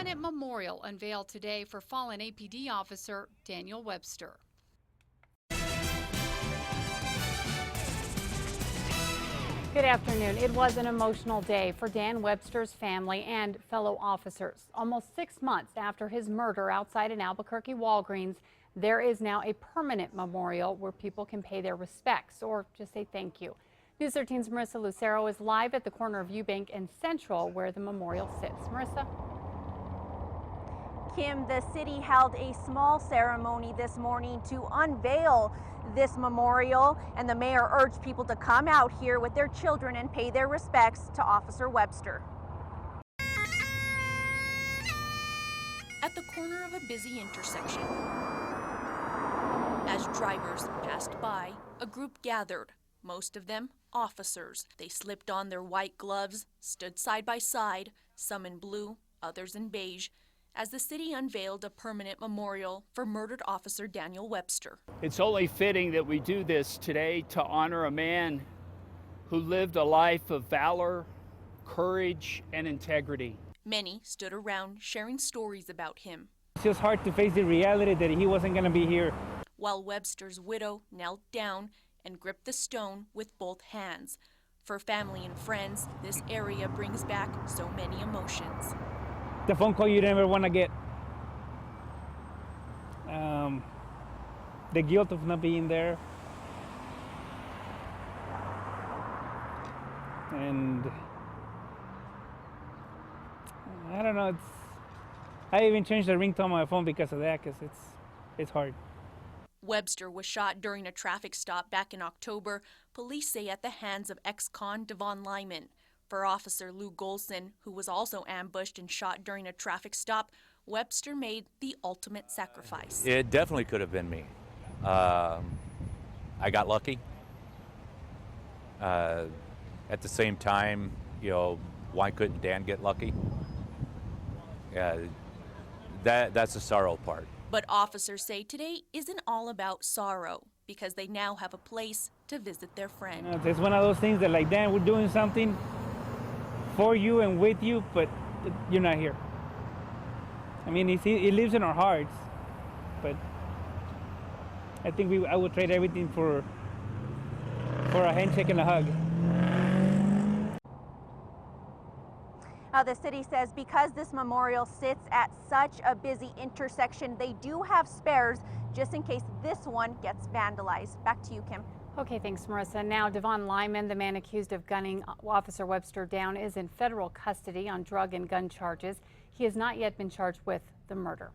permanent memorial unveiled today for fallen APD officer Daniel Webster. Good afternoon. It was an emotional day for Dan Webster's family and fellow officers. Almost 6 months after his murder outside an Albuquerque Walgreens, there is now a permanent memorial where people can pay their respects or just say thank you. News 13's Marissa Lucero is live at the corner of Eubank and Central where the memorial sits. Marissa? Kim, the city held a small ceremony this morning to unveil this memorial, and the mayor urged people to come out here with their children and pay their respects to Officer Webster. At the corner of a busy intersection, as drivers passed by, a group gathered, most of them officers. They slipped on their white gloves, stood side by side, some in blue, others in beige, as the city unveiled a permanent memorial for murdered Officer Daniel Webster. It's only fitting that we do this today to honor a man who lived a life of valor, courage, and integrity. Many stood around sharing stories about him. It's just hard to face the reality that he wasn't going to be here. While Webster's widow knelt down and gripped the stone with both hands. For family and friends, this area brings back so many emotions. The phone call you never want to get. The guilt of not being there. And I don't know, I even changed the ringtone on my phone because of that, because it's hard. Webster was shot during a traffic stop back in October, police say at the hands of ex-con Devon Lyman. For Officer Lou Golson, who was also ambushed and shot during a traffic stop, Webster made the ultimate sacrifice. It definitely could have been me. I got lucky. At the same time, you know, why couldn't Dan get lucky? That's the sorrow part. But officers say today isn't all about sorrow because they now have a place to visit their friend. It's one of those things that, like, Dan, we're doing something for you and with you, but you're not here. I mean, he lives in our hearts, but I think I would trade everything for a handshake and a hug. The city says because this memorial sits at such a busy intersection, they do have spares just in case this one gets vandalized. Back to you, Kim. Okay, thanks, Marissa. Now, Devon Lyman, the man accused of gunning Officer Webster down, is in federal custody on drug and gun charges. He has not yet been charged with the murder.